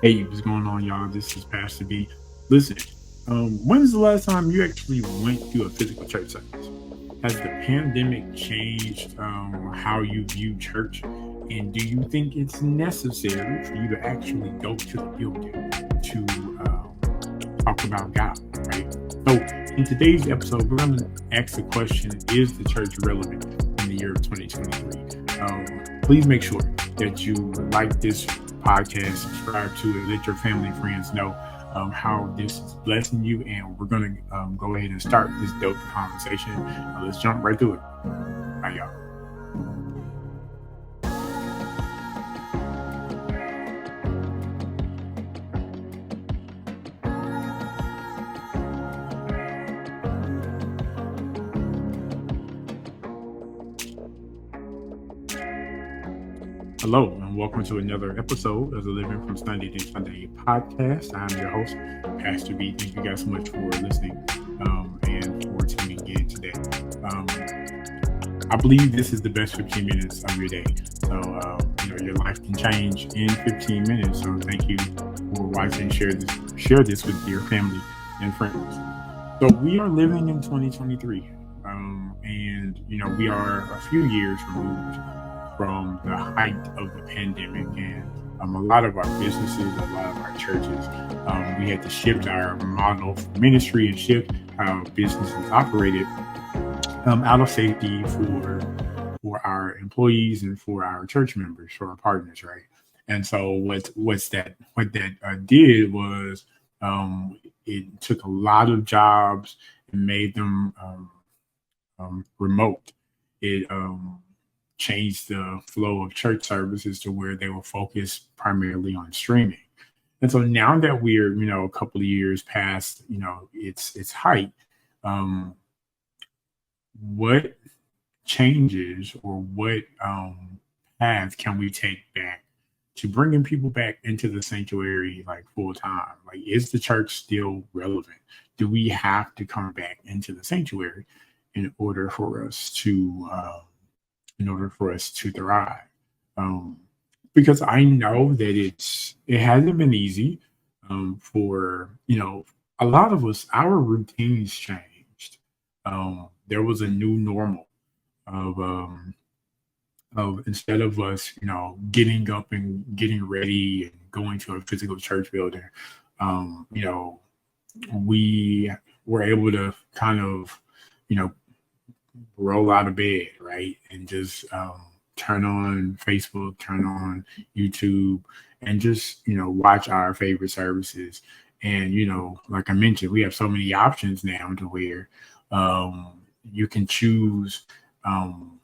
Hey, what's going on, y'all? This is Pastor B. Listen, when's the last time you actually went to a physical church service? Has the pandemic changed how you view church? And do you think it's necessary for you to actually go to the building to talk about God, right? So, in today's episode, we're going to ask the question: is the church relevant in the year of 2023? Please make sure that you like this podcast, subscribe to it, let your family and friends know how this is blessing you. And we're going to go ahead and start this dope conversation. Let's jump right to it. Bye, y'all. Hello, and welcome to another episode of the Living from Sunday to Sunday podcast. I'm your host, Pastor B. Thank you guys so much for listening and for tuning in today. Um, I believe this is the best 15 minutes of your day. So, your life can change in 15 minutes. So, thank you for watching. Share this with your family and friends. So, we are living in 2023, and we are a few years removed from the height of the pandemic, and a lot of our businesses, a lot of our churches, we had to shift our model for ministry and shift how businesses operated out of safety for our employees and for our church members, for our partners, right? And so what that did was it took a lot of jobs and made them remote. It changed the flow of church services to where they were focused primarily on streaming. And so now that we're a couple of years past its height, um, what changes or what path can we take back to bringing people back into the sanctuary like full time? Like, is the church still relevant? Do we have to come back into the sanctuary in order for us to thrive? Um, because I know that it hasn't been easy for a lot of us. Our routines changed. There was a new normal of instead of us, getting up and getting ready and going to a physical church building, um, you know, we were able to kind of, you know, roll out of bed, right, and just turn on Facebook, turn on YouTube, and just watch our favorite services. And like I mentioned, we have so many options now to where you can choose. Um,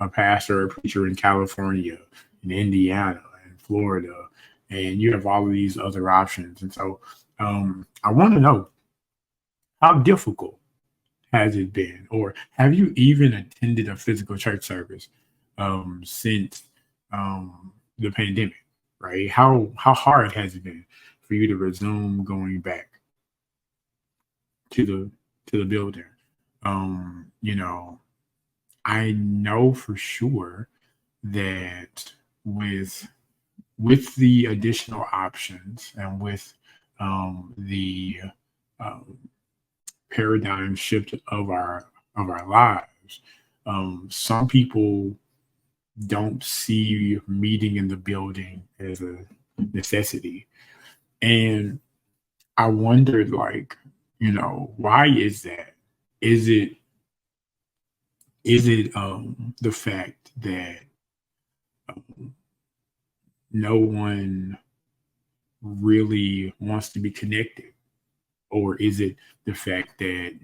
a pastor or a preacher in California, in Indiana, in Florida, and you have all of these other options. And so I want to know, how difficult has it been, or have you even attended a physical church service since the pandemic? Right? How hard has it been for you to resume going back to the building? Um, you know, I know for sure that with the additional options and with the um, paradigm shift of our lives, some people don't see meeting in the building as a necessity, and I wondered, like, why is that? Is it the fact that um, no one really wants to be connected? Or is it the fact that,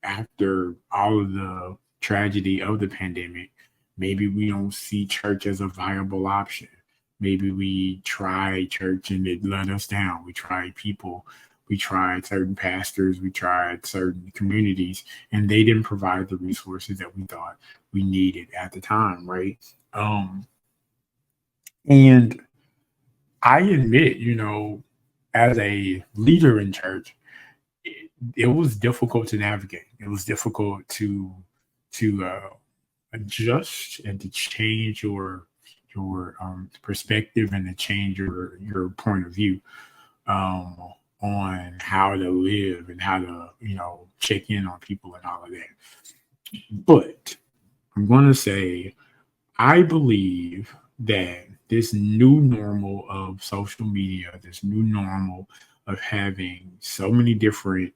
after all of the tragedy of the pandemic, maybe we don't see church as a viable option? Maybe we tried church and it let us down. We tried people, we tried certain pastors, we tried certain communities, and they didn't provide the resources that we thought we needed at the time, right? Um, and I admit, as a leader in church, it was difficult to navigate. It was difficult to adjust and to change perspective and to change your point of view um, on how to live and how to check in on people and all of that. But I'm going to say I believe that this new normal of social media, this new normal of having so many different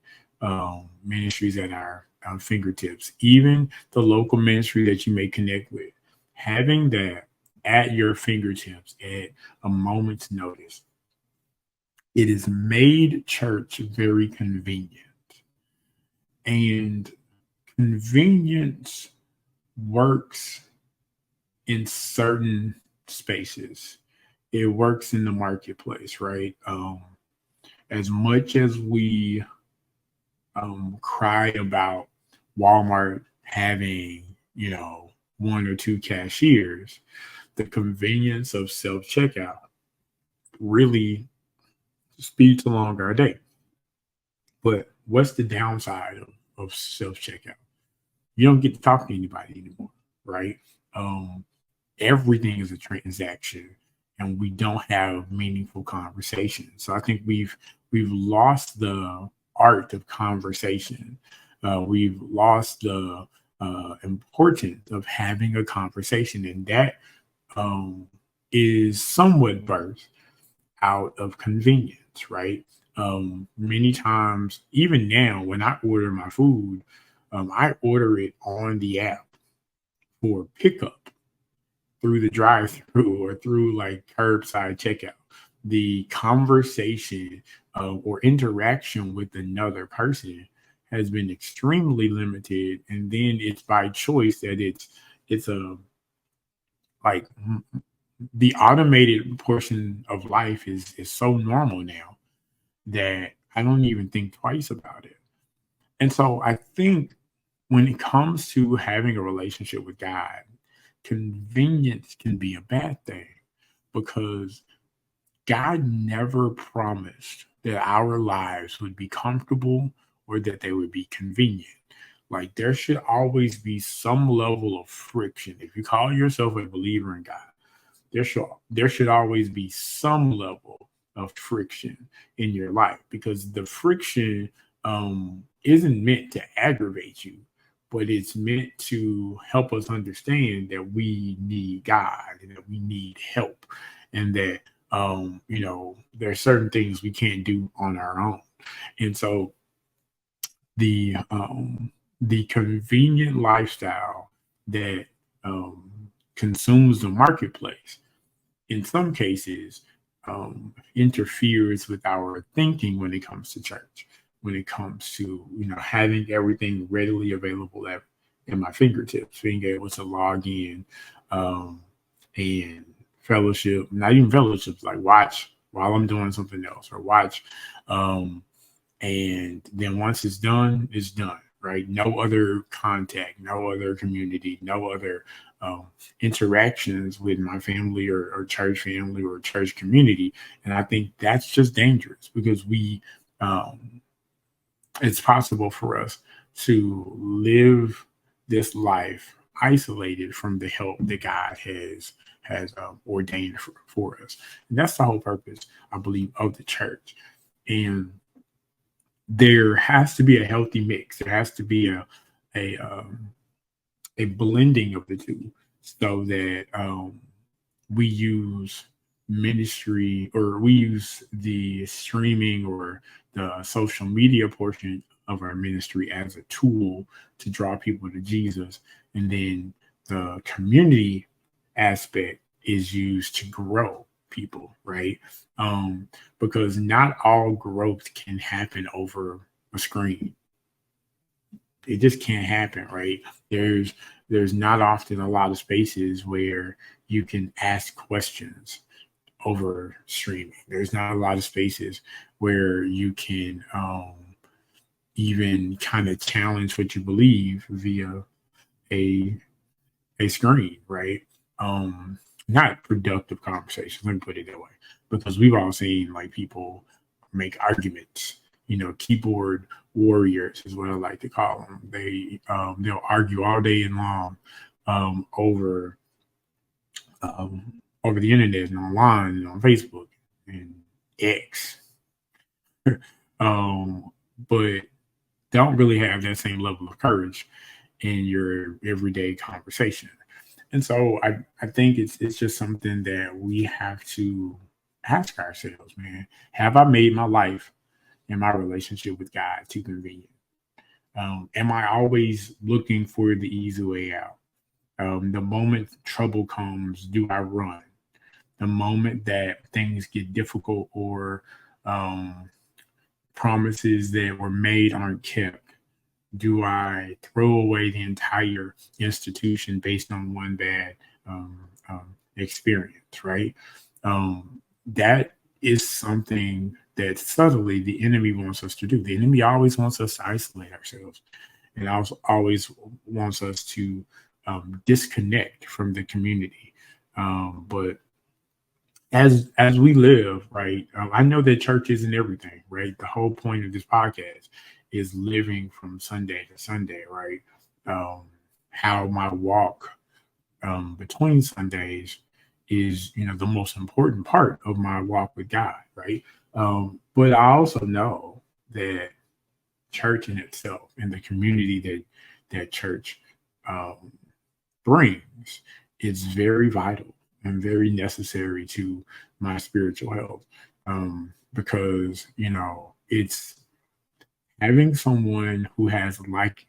ministries at our fingertips, even the local ministry that you may connect with, having that at your fingertips at a moment's notice, it has made church very convenient. And convenience works in certain spaces. It works in the marketplace, right? As much as we cry about Walmart having, one or two cashiers, the convenience of self checkout really speeds along our day. But what's the downside of self checkout? You don't get to talk to anybody anymore, right? Um, Everything is a transaction, and we don't have meaningful conversations. So I think we've lost the art of conversation. We've lost the importance of having a conversation, and that um, is somewhat birthed out of convenience, right? Many times, even now, when I order my food, I order it on the app for pickup through the drive-through or through like curbside checkout. The conversation or interaction with another person has been extremely limited, and then it's by choice that it's a like the automated portion of life is so normal now that I don't even think twice about it. And so I think when it comes to having a relationship with God, convenience can be a bad thing because God never promised that our lives would be comfortable or that they would be convenient. Like there should always be some level of friction. If you call yourself a believer in God, there should always be some level of friction in your life because the friction isn't meant to aggravate you, but it's meant to help us understand that we need God and that we need help, and that there are certain things we can't do on our own. And so the the convenient lifestyle that consumes the marketplace in some cases interferes with our thinking when it comes to church, when it comes to having everything readily available at my fingertips, being able to log in um, and fellowship, not even fellowships, like watch while I'm doing something else or watch. And then once it's done, right? No other contact, no other community, no other um, interactions with my family or church family or church community. And I think that's just dangerous because um, it's possible for us to live this life isolated from the help that God has ordained for us. And that's the whole purpose, I believe, of the church. And there has to be a healthy mix. There has to be a a blending of the two, so that we use ministry or we use the streaming or the social media portion of our ministry as a tool to draw people to Jesus, and then the community aspect is used to grow people, right? Because not all growth can happen over a screen. It just can't happen, right? There's not often a lot of spaces where you can ask questions over streaming. There's not a lot of spaces where you can even kind of challenge what you believe via a a screen, right? Um, Not productive conversations. Let me put it that way, because we've all seen like people make arguments. Keyboard warriors is what I like to call them. They'll argue all day and long over over the internet and online and on Facebook and X, um, but don't really have that same level of courage in your everyday conversation. And so I think it's just something that we have to ask ourselves, man. Have I made my life and my relationship with God too convenient? Am I always looking for the easy way out? The moment trouble comes, do I run? The moment that things get difficult or um, promises that were made aren't kept, do I throw away the entire institution based on one bad experience, right? That is something that subtly the enemy wants us to do. The enemy always wants us to isolate ourselves and also always wants us to disconnect from the community. But as we live, right? I know that church isn't everything, right? The whole point of this podcast is living from Sunday to Sunday, right? Um, how my walk between Sundays is, the most important part of my walk with God, right? But I also know that church in itself and the community that church um, brings is very vital and very necessary to my spiritual health. Because it's having someone who has like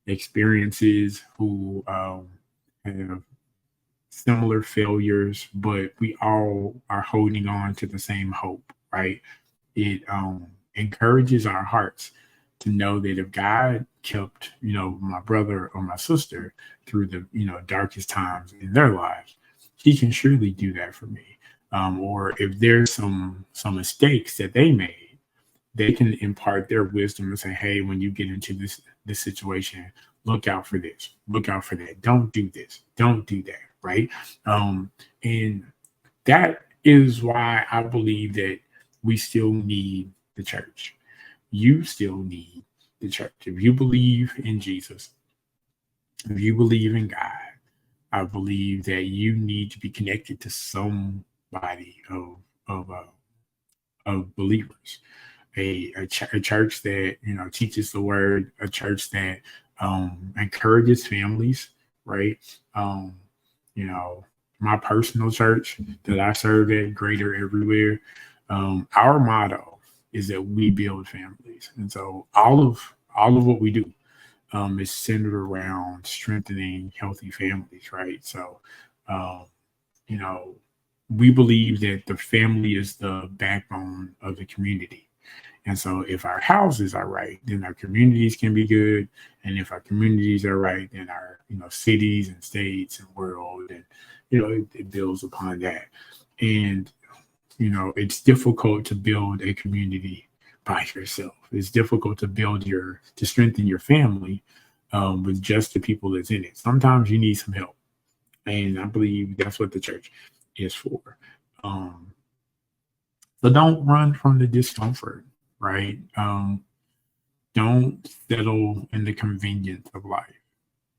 experiences, who have similar failures, but we all are holding on to the same hope, right? It encourages our hearts to know that if God kept, my brother or my sister through the, darkest times in their lives, He can surely do that for me. Or if there's some mistakes that they made, they can impart their wisdom and say, "Hey, when you get into this situation, look out for this, look out for that. Don't do this, don't do that." Right? And that is why I believe that we still need the church. You still need the church. If you believe in Jesus, if you believe in God, I believe that you need to be connected to somebody of uh, of believers. A church that teaches the word, a church that encourages families, right? Um, you know, my personal church that I serve at, Greater Everywhere, our motto is that we build families, and so all of what we do is centered around strengthening healthy families, right? So, um, you know, we believe that the family is the backbone of the community. And so if our houses are right, then our communities can be good. And if our communities are right, then our, cities and states and world and, it builds upon that. And, it's difficult to build a community by yourself. It's difficult to strengthen your family with just the people that's in it. Sometimes you need some help. And I believe that's what the church is for. Um, so don't run from the discomfort, right? Don't settle in the convenience of life.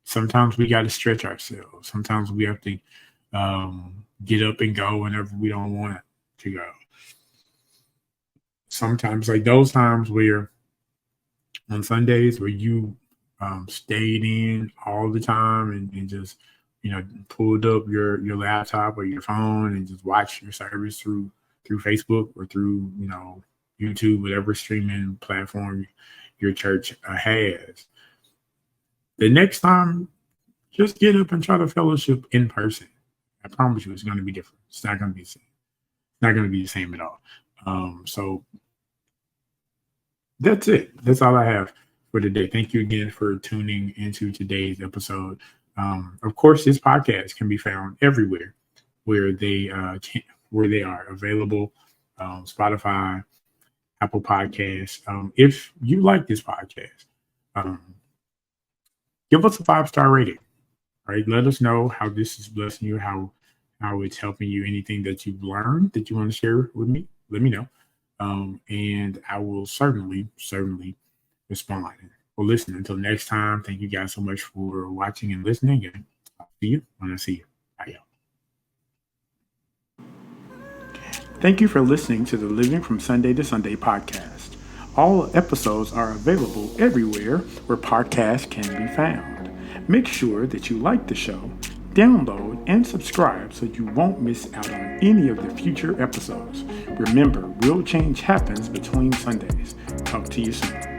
Sometimes we got to stretch ourselves. Sometimes we have to get up and go whenever we don't want to go. Sometimes, like those times where on Sundays where you stayed in all the time and just pulled up your laptop or your phone and just watched your service through Facebook or through YouTube, whatever streaming platform your church has. The next time, just get up and try to fellowship in person. I promise you, it's going to be different. It's not going to be the same. It's not going to be the same at all. So that's it. That's all I have for today. Thank you again for tuning into today's episode. Of course, this podcast can be found everywhere where where they are available. Spotify, Apple Podcasts. If you like this podcast, um, give us a 5-star rating. Right? Let us know how this is blessing you, how it's helping you. Anything that you've learned that you want to share with me, let me know. And I will certainly respond. Well, listen, until next time, thank you guys so much for watching and listening. And I'll see you when I see you. Bye, y'all. Thank you for listening to the Living from Sunday to Sunday podcast. All episodes are available everywhere where podcasts can be found. Make sure that you like the show, download, and subscribe so you won't miss out on any of the future episodes. Remember, real change happens between Sundays. Talk to you soon.